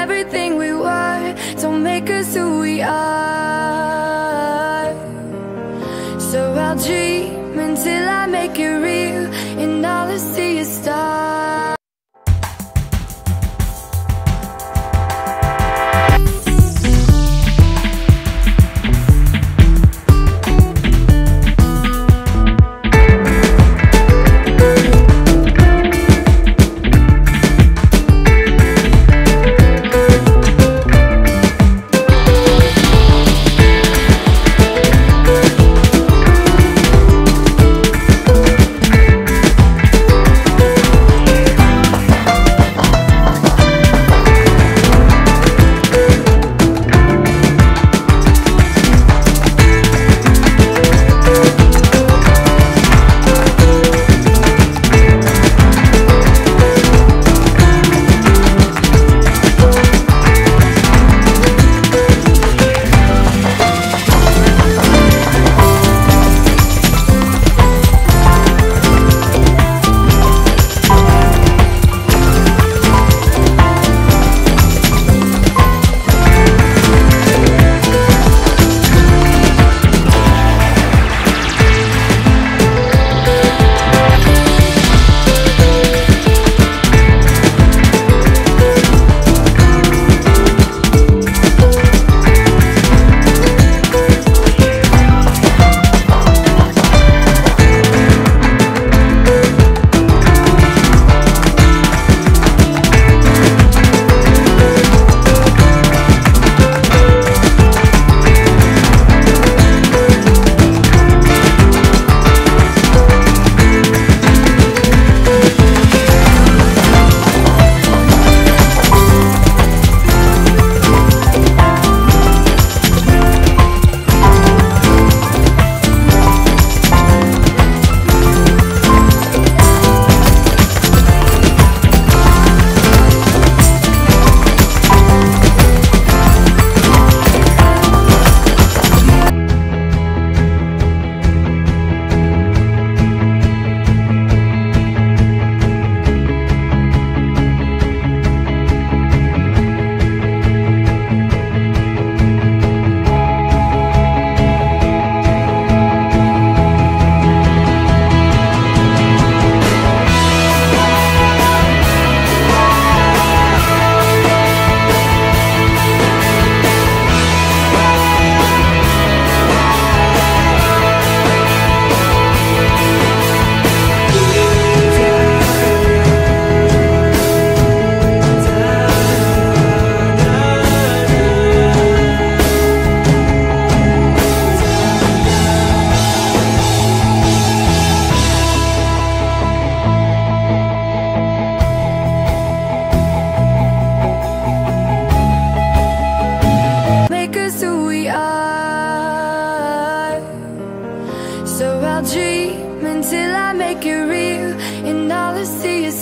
everything we were don't make us who we are. So I'll dream until I make it real, and all I see is stars. So I'll dream until I make it real, and all I see is